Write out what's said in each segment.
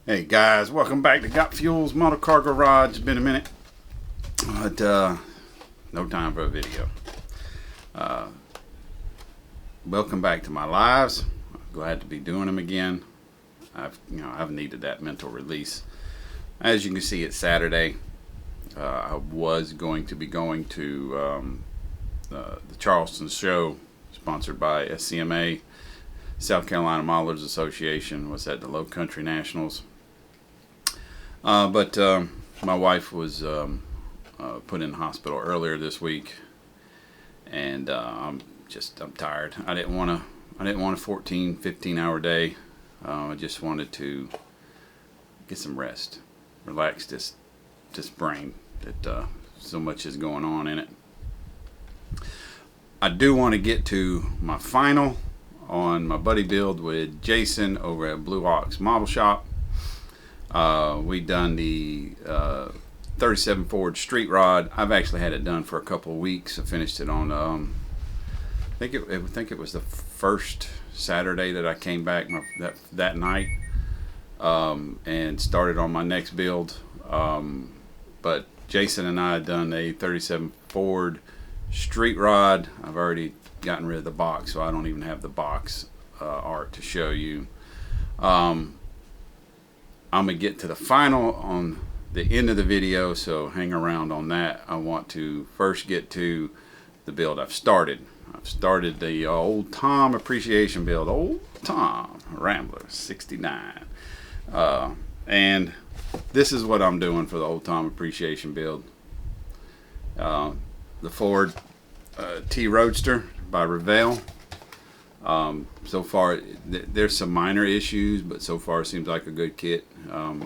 Hey guys, welcome back to Got Fuels Motor Car Garage. It's been a minute, but no time for a video. Welcome back to my lives. I'm glad to be doing them again. I've needed that mental release. As you can see, it's Saturday. I was going to be going to the Charleston show, sponsored by SCMA, South Carolina Modelers Association. Was at the Low Country Nationals. But my wife was put in the hospital earlier this week, and I'm tired. I didn't want a 14, 15-hour day. I just wanted to get some rest, relax this brain that so much is going on in it. I do want to get to my final on my buddy build with Jason over at Blue Ox Model Shop. We done the 37 Ford Street Rod. I've actually had it done for a couple of weeks. I finished it on I think it was the first Saturday that I came back that night, and started on my next build. But Jason and I had done a 37 Ford Street Rod. I've already gotten rid of the box, so I don't even have the box art to show you. I'm going to get to the final on the end of the video, so hang around on that. I want to first get to the build I've started. I've started the Old Tom appreciation build, Old Tom Rambler 69. And this is what I'm doing for the Old Tom appreciation build. The Ford T Roadster by Revell. So far, there's some minor issues, but so far it seems like a good kit. I'm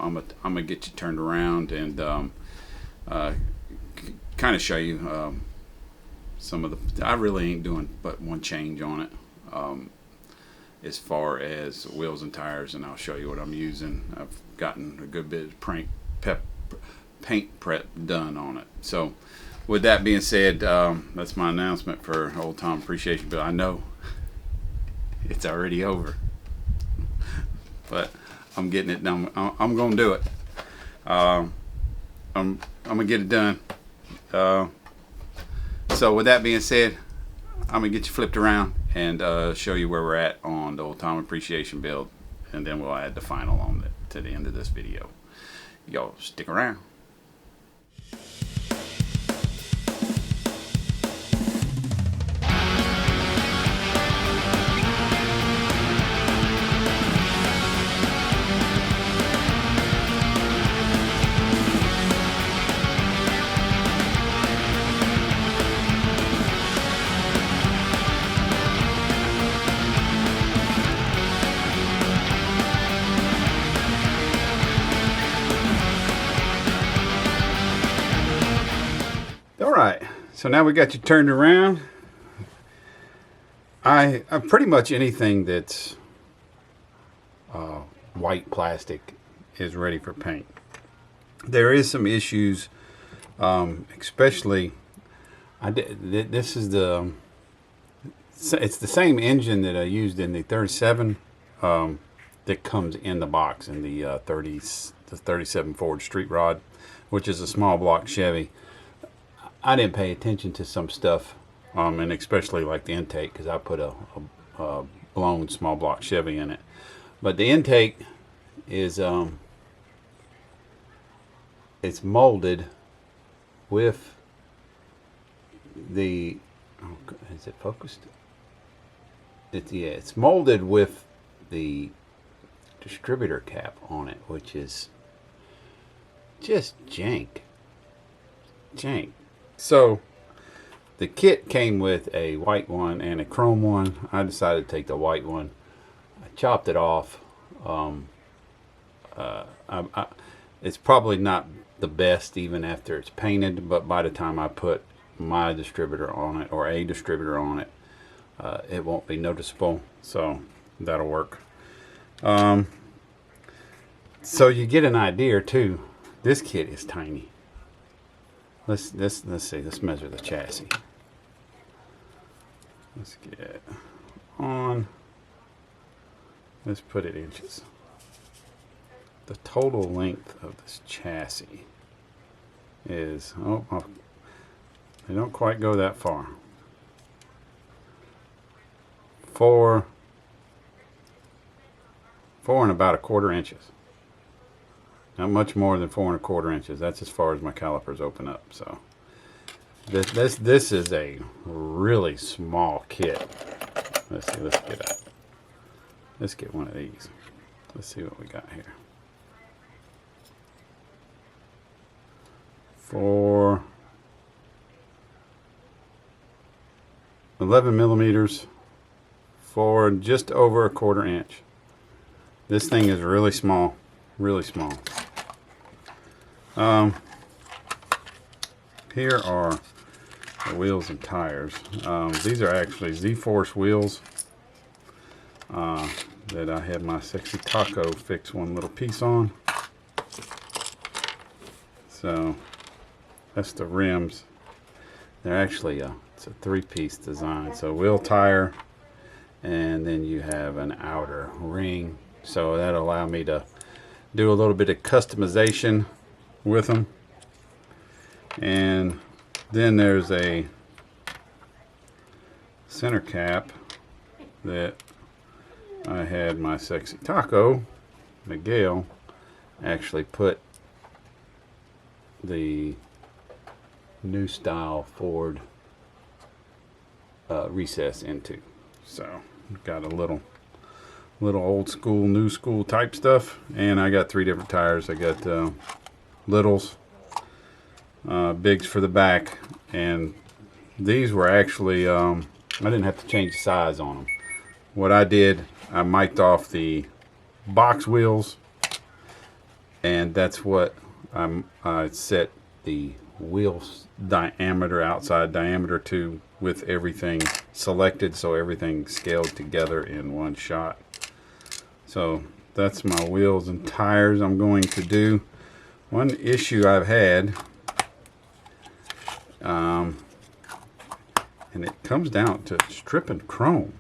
gonna get you turned around and kind of show you some of the. I really ain't doing but one change on it, as far as wheels and tires, and I'll show you what I'm using. I've gotten a good bit of paint prep done on it. So, with that being said, that's my announcement for Old Tom Appreciation Bill. I know it's already over, but I'm getting it done. I'm gonna do it. I'm gonna get it done. So with that being said, I'm gonna get you flipped around and show you where we're at on the Old Tom appreciation build, and then we'll add the final on to the end of this video. Y'all stick around. Alright, so now we got you turned around. I pretty much anything that's white plastic is ready for paint. There is some issues, especially this is it's the same engine that I used in the 37 that comes in the box in the 37 Ford Street Rod, which is a small block Chevy. I didn't pay attention to some stuff, and especially like the intake, because I put a blown small block Chevy in it. But the intake is it's molded with the is it focused? It's molded with the distributor cap on it, which is just jank. So the kit came with a white one and a chrome one. I decided to take the white one. I chopped it off. It's probably not the best even after it's painted, but by the time I put my distributor on it, or a distributor on it, it won't be noticeable. So that'll work. So you get an idea too. This kit is tiny. Let's see. Let's measure the chassis. Let's get on. Let's put it inches. the total length of this chassis is, they don't quite go that far. 4 and about 1/4 inches. Not much more than 4 and 1/4 inches. That's as far as my calipers open up. So this is a really small kit. Let's see. Let's get one of these. Let's see what we got here. 4 11 millimeters for just over 1/4 inch. This thing is really small, really small. Here are the wheels and tires. These are actually Z-Force wheels that I had my sexy taco fix one little piece on. So that's the rims. They're actually it's a 3-piece design. So wheel, tire, and then you have an outer ring. So that'll allow me to do a little bit of customization with them. And then there's a center cap that I had my sexy taco, Miguel, actually put the new style Ford recess into. So got a little old school, new school type stuff. And I got 3 different tires. I got littles, bigs for the back, and these were actually I didn't have to change the size on them. What I did, I mic'd off the box wheels, and that's what I set the wheel diameter, outside diameter, to, with everything selected, so everything scaled together in one shot. So that's my wheels and tires I'm going to do. One issue I've had, and it comes down to stripping chrome.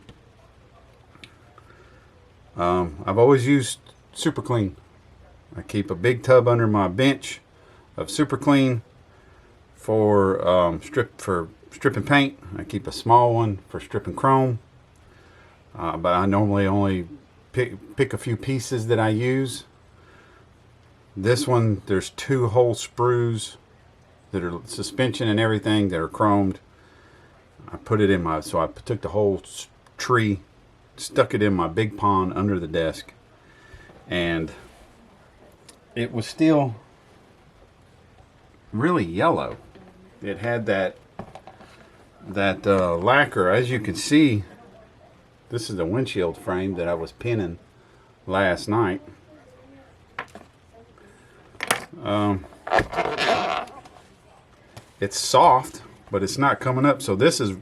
I've always used Super Clean. I keep a big tub under my bench of Super Clean for stripping paint. I keep a small one for stripping chrome, but I normally only pick a few pieces that I use. This one, there's 2 whole sprues that are suspension and everything that are chromed. I put it in my, so I took the whole tree, stuck it in my big pond under the desk, and it was still really yellow. It had that lacquer. As you can see, this is the windshield frame that I was pinning last night. It's soft, but it's not coming up. So this is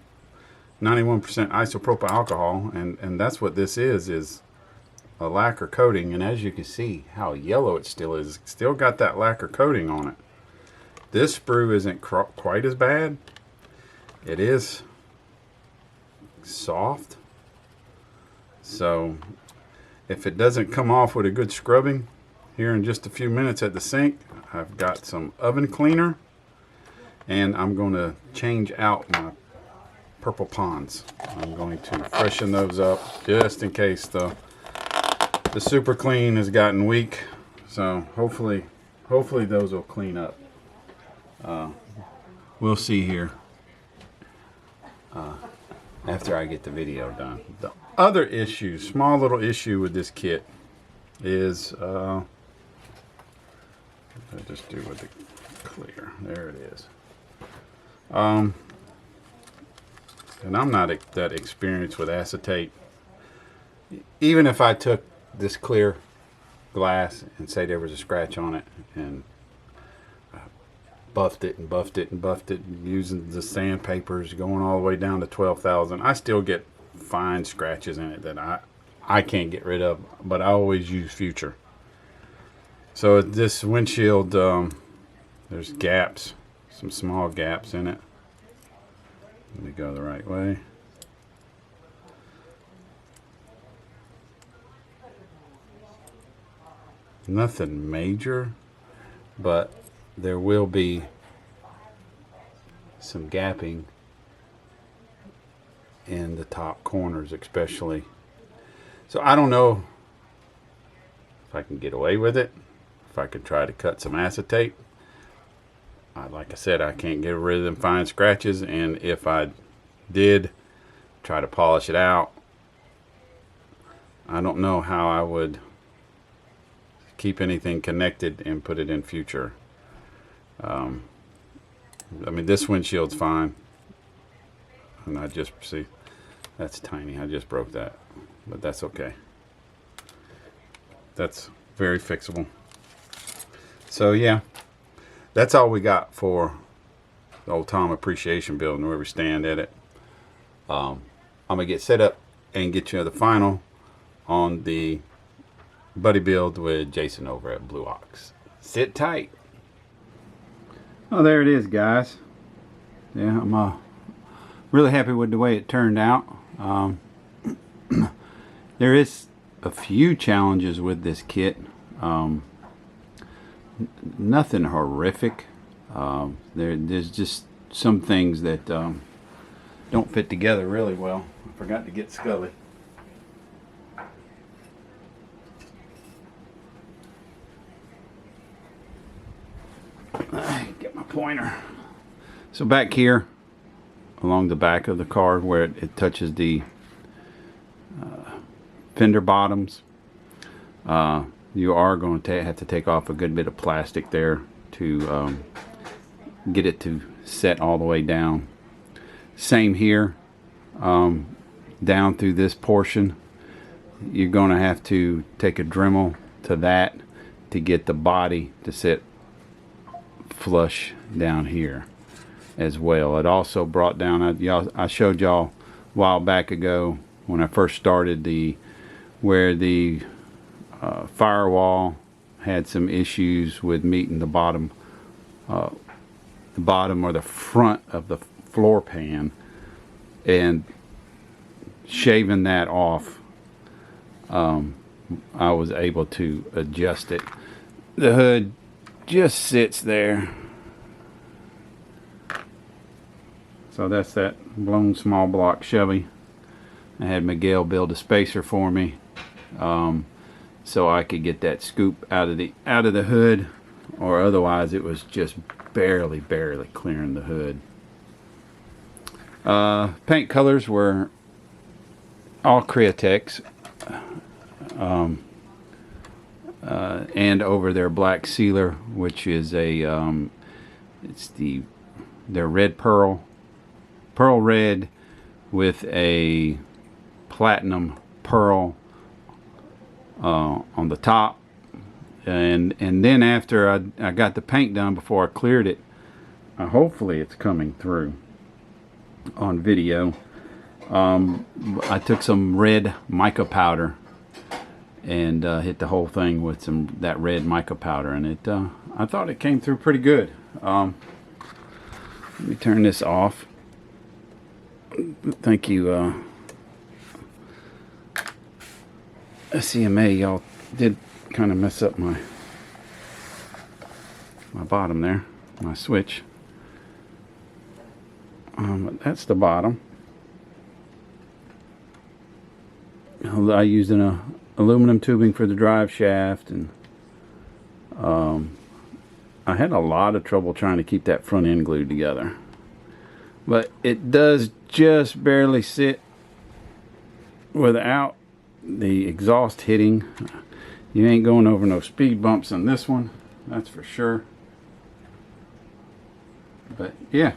91% isopropyl alcohol, and that's what this is a lacquer coating. And as you can see how yellow it still is, it's still got that lacquer coating on it. This sprue isn't quite as bad. It is soft. So if it doesn't come off with a good scrubbing here in just a few minutes at the sink, I've got some oven cleaner, and I'm going to change out my purple ponds. I'm going to freshen those up just in case the Super Clean has gotten weak. So hopefully those will clean up. We'll see here after I get the video done. The other issue, small little issue with this kit is I just do with the clear. There it is. And I'm not that experienced with acetate. Even if I took this clear glass and say there was a scratch on it and buffed it using the sandpapers going all the way down to 12,000, I still get fine scratches in it that I can't get rid of, but I always use Future. So this windshield, there's gaps, some small gaps in it. Let me go the right way. Nothing major, but there will be some gapping in the top corners especially. So I don't know if I can get away with it, if I can try to cut some acetate. Like I said, I can't get rid of them fine scratches, and if I did try to polish it out, I don't know how I would keep anything connected and put it in future. I mean, this windshield's fine, and I just see that's tiny. I just broke that, but that's okay. That's very fixable. So yeah, that's all we got for the Old Tom Appreciation build and where we stand at it. I'm gonna get set up and get you the final on the buddy build with Jason over at Blue Ox. Sit tight. Oh, there it is, guys. Yeah, I'm really happy with the way it turned out. There is a few challenges with this kit. Nothing horrific. There's just some things that don't fit together really well. I forgot to get Scully. Get my pointer. So back here, along the back of the car where it touches the fender bottoms, you are going to have to take off a good bit of plastic there to get it to set all the way down. Same here, down through this portion. You're going to have to take a Dremel to that to get the body to sit flush down here as well. It also brought down, I showed y'all a while back ago when I first started, where the firewall had some issues with meeting the bottom or the front of the floor pan, and shaving that off, I was able to adjust it. The hood just sits there. So that's that blown small block Chevy. I had Miguel build a spacer for me, so I could get that scoop out of the hood, or otherwise it was just barely clearing the hood. Paint colors were all Createx, and over their black sealer, which is a their red pearl red with a platinum pearl on the top, and then after I got the paint done, before I cleared it, hopefully it's coming through on video, I took some red mica powder and hit the whole thing with that red mica powder, and I thought it came through pretty good. Let me turn this off. Thank you, CMA. Y'all did kind of mess up my bottom there, my switch. But that's the bottom. I used an aluminum tubing for the drive shaft, and I had a lot of trouble trying to keep that front end glued together, but it does just barely sit without the exhaust hitting. You ain't going over no speed bumps on this one, that's for sure. But yeah,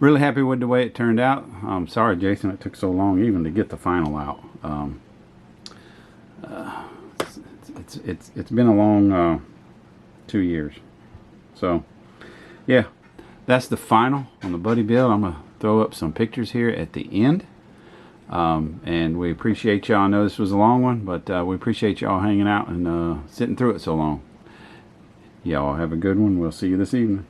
really happy with the way it turned out. I'm sorry, Jason, it took so long even to get the final out. It's been a long 2 years. So yeah, that's the final on the buddy build. I'm gonna throw up some pictures here at the end, and we appreciate y'all. I know this was a long one, but we appreciate y'all hanging out and sitting through it so long. Y'all have a good one. We'll see you this evening.